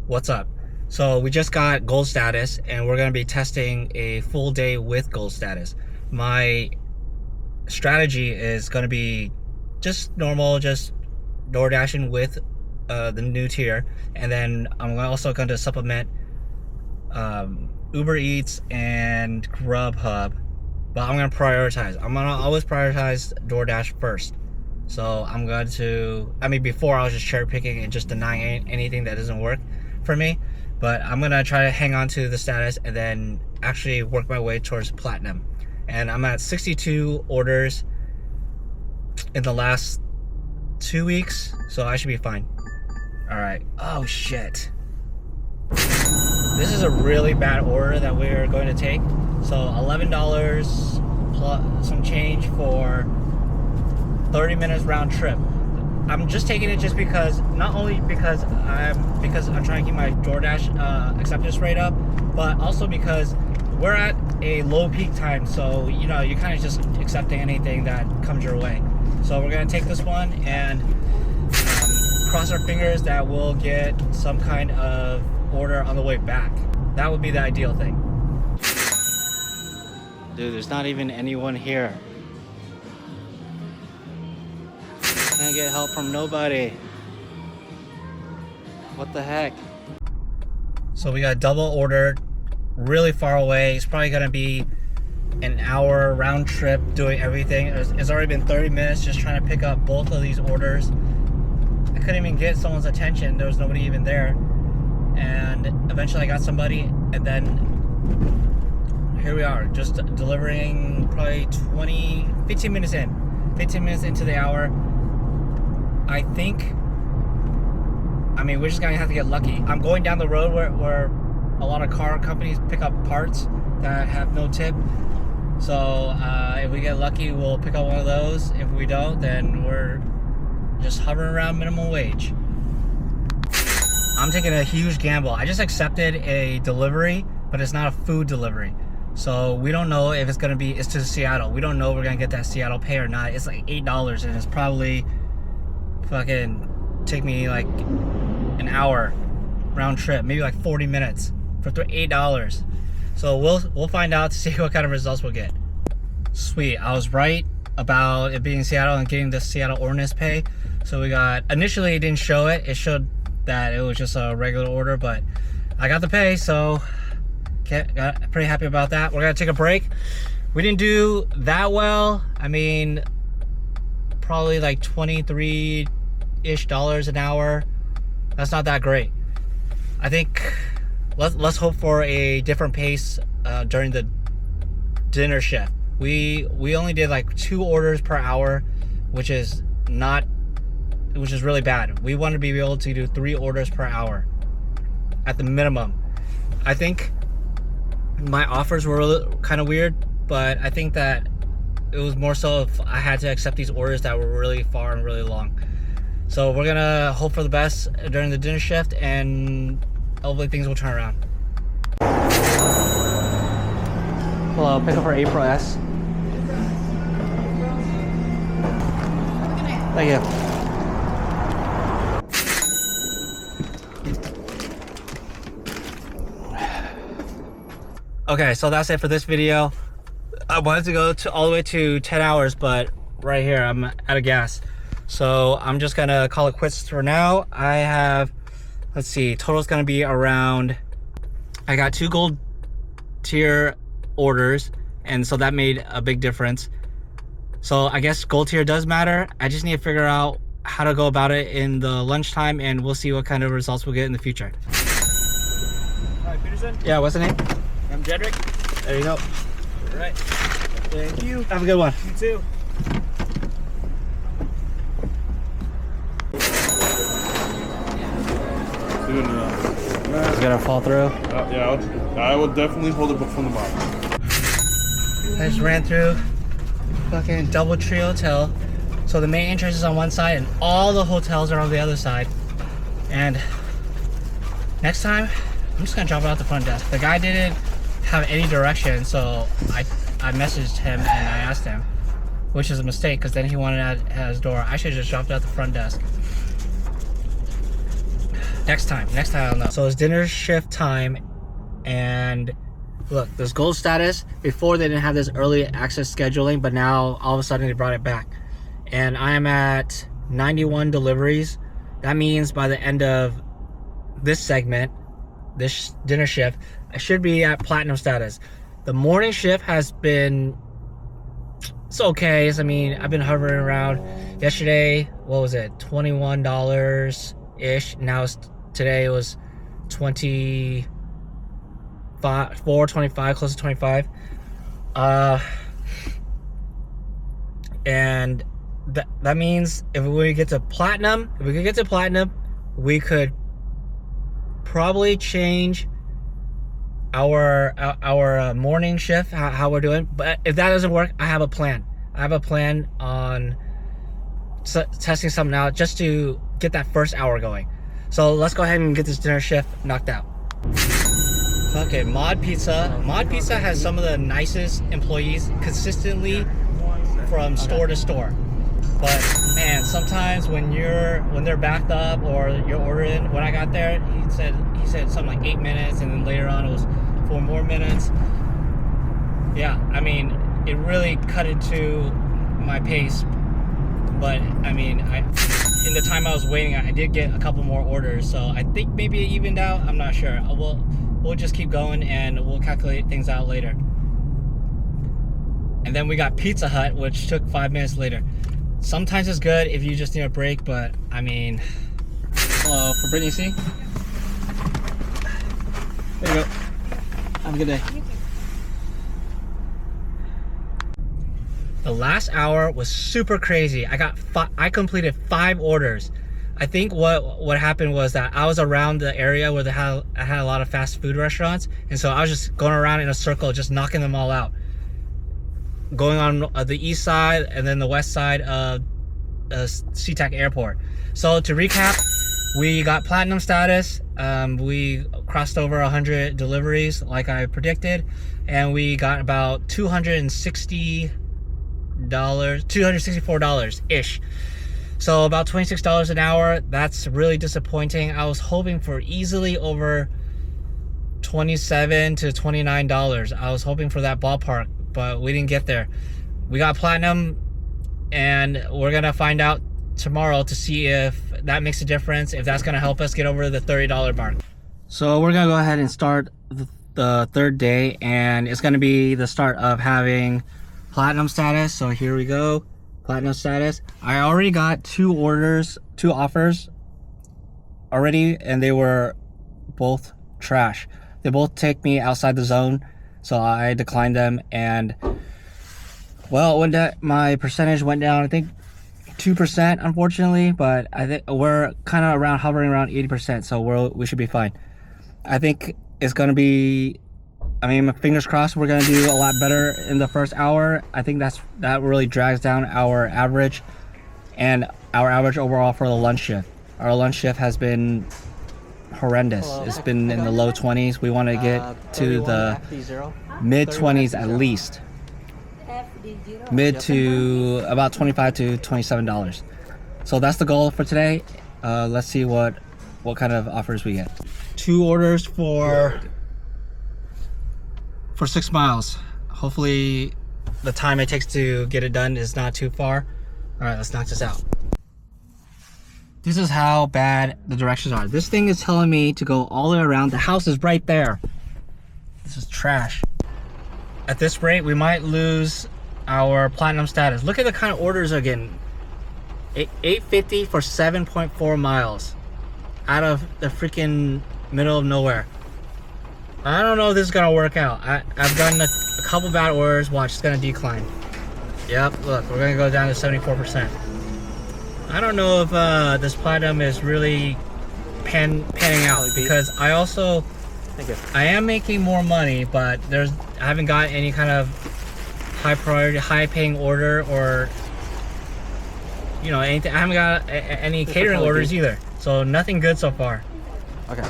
What's up? So we just got gold status and we're going to be testing a full day with gold status. My strategy is going to be just normal, just Doordashing with the new tier, and then I'm also going to supplement Uber Eats and Grubhub, but I'm going to prioritize. I'm going to always prioritize Doordash first. So I'm going to, before I was just cherry picking and just denying anything that doesn't work for me, but I'm going to try to hang on to the status and then actually work my way towards platinum. And I'm at 62 orders in the last 2 weeks, so I should be fine. All right. Oh shit. This is a really bad order that we're going to take. So $11 plus some change for 30 minutes round trip. I'm just taking it just because, not only because I'm trying to keep my Doordash acceptance rate up, but also because we're at a low peak time, so you're kind of just accepting anything that comes your way. So we're gonna take this one and cross our fingers that we'll get some kind of order on the way back. That would be the ideal thing. Dude, there's not even anyone here. Can't get help from nobody. What the heck? So we got double ordered, really far away. It's probably gonna be an hour round trip doing everything. It's already been 30 minutes just trying to pick up both of these orders. I couldn't even get someone's attention. There was nobody even there. And eventually I got somebody, and then here we are, just delivering probably 15 minutes into the hour. I think, we're just gonna have to get lucky. I'm going down the road where a lot of car companies pick up parts that have no tip. So if we get lucky, we'll pick up one of those. If we don't, then we're just hovering around minimum wage. I'm taking a huge gamble. I just accepted a delivery, but it's not a food delivery. So we don't know if it's to Seattle. We don't know if we're gonna get that Seattle pay or not. It's like $8 and it's probably fucking take me like an hour round trip, maybe like 40 minutes for $8. So we'll find out to see what kind of results we'll get. Sweet, I was right about it being Seattle and getting the Seattle ordinance pay. So we got, initially it didn't show it. It showed that it was just a regular order, but I got the pay, so got pretty happy about that. We're gonna take a break. We didn't do that well. Probably like $23-ish an hour. That's not that great. I think let's hope for a different pace during the dinner shift. We only did like 2 orders per hour, which is really bad. We want to be able to do 3 orders per hour at the minimum. I think my offers were kind of weird, but I think that it was more so if I had to accept these orders that were really far and really long. So we're gonna hope for the best during the dinner shift, and hopefully things will turn around. Hello, pick up for April S. Thank you. Okay, so that's it for this video. I wanted to go all the way to 10 hours, but right here I'm out of gas. So I'm just gonna call it quits for now. I have, let's see, total's gonna be around, I got 2 gold tier orders, and so that made a big difference. So I guess gold tier does matter. I just need to figure out how to go about it in the lunchtime, and we'll see what kind of results we'll get in the future. Hi, Peterson? Yeah, what's the name? I'm Jedrick. There you go. All right. Thank you. Have a good one. You too. Dude, It's gonna fall through. yeah, I would definitely hold it from the bottom. I just ran through fucking DoubleTree Hotel. So the main entrance is on one side and all the hotels are on the other side. And next time, I'm just gonna drop it out the front desk. The guy didn't have any direction, so I messaged him and I asked him, which is a mistake because then he wanted at his door. I should have just dropped it at the front desk. Next time I'll know. So it's dinner shift time, and look, there's gold status. Before they didn't have this early access scheduling, but now all of a sudden they brought it back. And I am at 91 deliveries. That means by the end of this segment, this dinner shift, I should be at platinum status. The morning shift has been, it's okay. I mean, I've been hovering around. Yesterday, what was it, $21 ish. Now today it was 25, close to 25. And that means if we get to platinum, we could probably change our morning shift, how we're doing. But if that doesn't work, I have a plan. On testing something out just to get that first hour going. So let's go ahead and get this dinner shift knocked out. Okay, Mod Pizza has some of the nicest employees consistently from store to store. But man, sometimes when they're backed up or you're ordering, when I got there, he said something like 8 minutes, and then later on it was 4 more minutes. Yeah, I mean, it really cut into my pace. But I mean, in the time I was waiting, I did get a couple more orders, so I think maybe it evened out. I'm not sure. We'll just keep going and we'll calculate things out later. And then we got Pizza Hut, which took 5 minutes later. Sometimes it's good if you just need a break, but I mean, hello for Brittany C. There you go. Have a good day. The last hour was super crazy. I completed 5 orders. I think what happened was that I was around the area where I had a lot of fast food restaurants, and so I was just going around in a circle, just knocking them all out. Going on the east side and then the west side of SeaTac Airport. So to recap, we got platinum status. We crossed over 100 deliveries like I predicted, and we got about $264 ish. So about $26 an hour. That's really disappointing. I was hoping for easily over $27 to $29. I was hoping for that ballpark, but we didn't get there. We got platinum, and we're gonna find out tomorrow to see if that makes a difference, if that's gonna help us get over the $30 mark. So we're gonna go ahead and start the third day, and it's gonna be the start of having platinum status. So here we go, platinum status. I already got 2 offers already, and they were both trash. They both take me outside the zone, so I declined them. And well, when my percentage went down, I think 2%, unfortunately, but I think we're kind of hovering around 80%, so we should be fine. I think it's gonna be, I mean, fingers crossed, we're gonna do a lot better in the first hour. I think that really drags down our average, and our average overall for the lunch shift. Our lunch shift has been horrendous. It's been in the low 20s. We want to get to the mid 20s at least. Mid to about $25 to $27. So that's the goal for today. Let's see what kind of offers we get. 2 orders for 6 miles. Hopefully the time it takes to get it done is not too far. All right, let's knock this out. This is how bad the directions are. This thing is telling me to go all the way around. The house is right there. This is trash. At this rate, we might lose our platinum status. Look at the kind of orders again. $8.50 for 7.4 miles out of the freaking middle of nowhere. I don't know if this is gonna work out. I've gotten a couple bad orders. Watch, it's gonna decline. Yep, look, we're gonna go down to 74%. I don't know if this platinum is really panning out, because I am making more money, but I haven't got any kind of high priority, high paying order, or anything. I haven't got any catering orders either, so nothing good so far. Okay.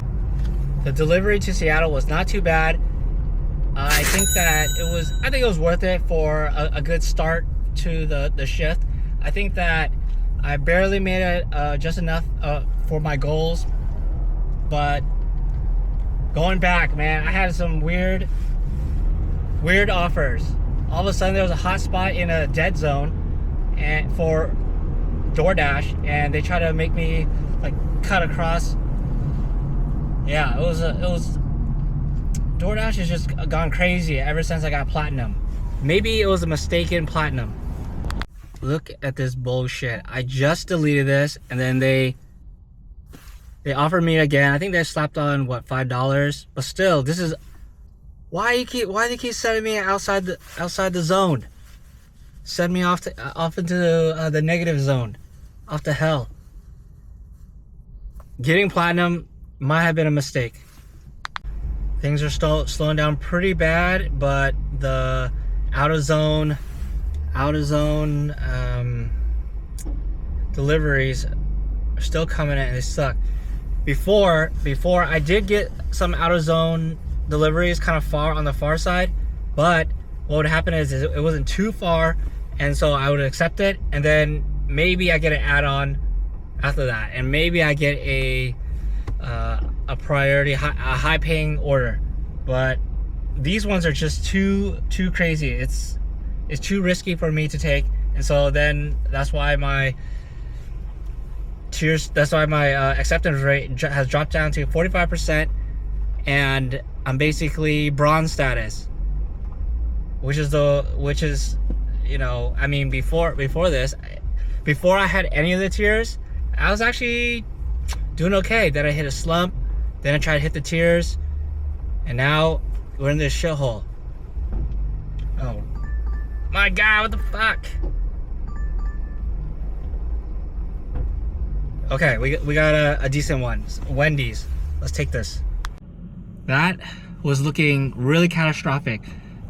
The delivery to Seattle was not too bad. I think it was worth it for a good start to the shift. I think that I barely made it just enough for my goals. But going back, man, I had some weird offers. All of a sudden there was a hot spot in a dead zone and for Doordash, and they tried to make me like cut across. Yeah, it was Doordash has just gone crazy ever since I got platinum. Maybe it was a mistaken platinum. Look at this bullshit. I just deleted this, and then they offered me again. I think they slapped on what, $5, but still, this is why they keep sending me outside the zone. Send me off into the negative zone, off to hell. Getting platinum might have been a mistake. Things are still slowing down pretty bad, but the out of zone deliveries are still coming in, and they suck. Before I did get some out of zone deliveries kind of far on the far side, but what would happen is it wasn't too far, and so I would accept it, and then maybe I get an add-on after that, and maybe I get a priority, a high paying order. But these ones are just too crazy. It's too risky for me to take, and so then that's why my acceptance rate has dropped down to 45%, and I'm basically bronze status, which is you know, I mean, before this, before I had any of the tiers, I was actually doing okay. Then I hit a slump, then I tried to hit the tiers, and now we're in this shithole. Oh my god, what the fuck? Okay, we got a decent one. Wendy's. Let's take this. That was looking really catastrophic.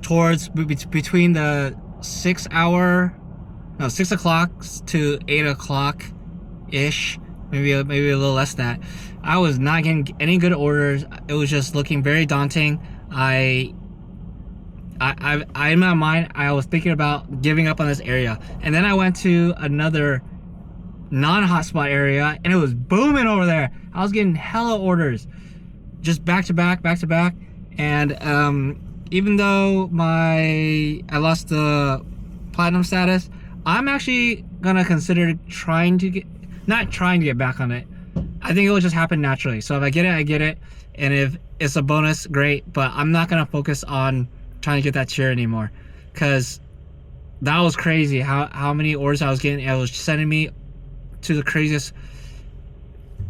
Towards between the 6 o'clock to 8 o'clock ish, maybe a little less than that. I was not getting any good orders. It was just looking very daunting. I in my mind, I was thinking about giving up on this area, and then I went to another non-hotspot area, and it was booming over there. I was getting hella orders, just back to back, and even though I lost the platinum status, I'm actually gonna consider not trying to get back on it. I think it will just happen naturally. So if I get it, I get it, and if it's a bonus, great. But I'm not gonna focus on trying to get that tier anymore, because that was crazy how many orders I was getting. It was sending me to the craziest,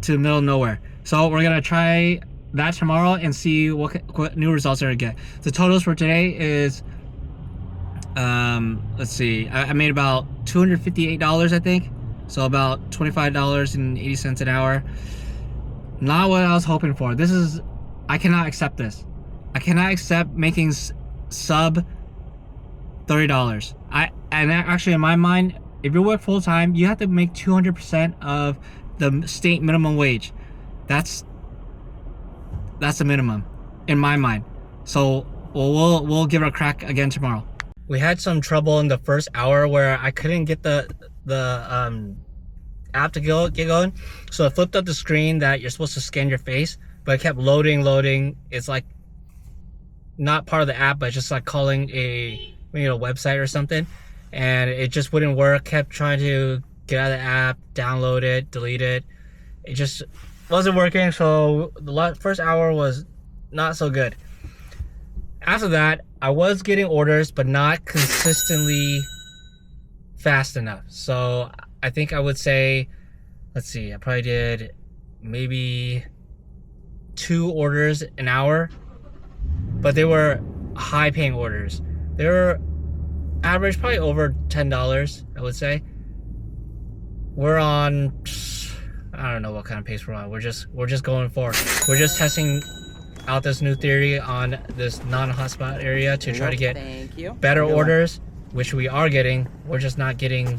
to the middle of nowhere. So we're gonna try that tomorrow and see what new results are gonna get. The totals for today is let's see, I made about $258, I think, so about $25.80 an hour. Not what I was hoping for. I cannot accept this. I cannot accept making sub $30. And actually, in my mind, if you work full time, you have to make 200% of the state minimum wage. That's the minimum in my mind. So we'll give it a crack again tomorrow. We had some trouble in the first hour where I couldn't get the app to get going. So it flipped up the screen that you're supposed to scan your face, but it kept loading. It's like not part of the app, but it's just like calling a website or something, and it just wouldn't work. Kept trying to get out of the app, download it, delete it. It just wasn't working. So the first hour was not so good. After that, I was getting orders, but not consistently fast enough. So I think I would say, let's see, I probably did maybe 2 orders an hour, but they were high paying orders. They were average probably over $10, I would say. We're on, I don't know what kind of pace we're on. We're just going forward. We're just testing out this new theory on this non-hotspot area to try to get better orders, which we are getting. We're just not getting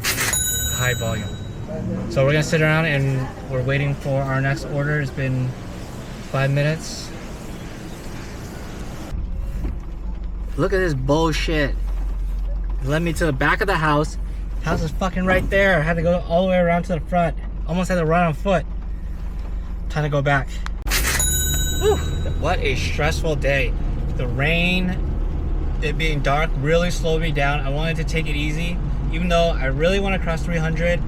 high volume. So we're gonna sit around and we're waiting for our next order. It's been 5 minutes. Look at this bullshit. It led me to the back of the house. House is fucking right there. I had to go all the way around to the front. Almost had to run on foot. Time to go back. Whew, what a stressful day. The rain, it being dark, really slowed me down. I wanted to take it easy. Even though I really want to cross 300,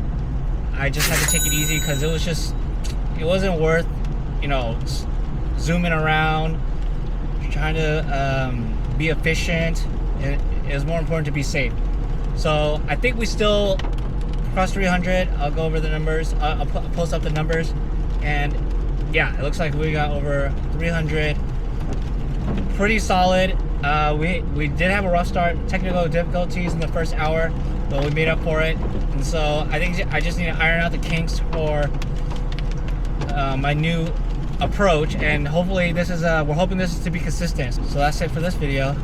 I just had to take it easy because it wasn't worth, you know, zooming around, trying to be efficient. It was more important to be safe. So I think we still crossed 300. I'll go over the numbers. I'll post up the numbers. And yeah, it looks like we got over 300. Pretty solid. We did have a rough start, technical difficulties in the first hour, but we made up for it. And so I think I just need to iron out the kinks for my new approach, and hopefully this is we're hoping this is to be consistent. So that's it for this video.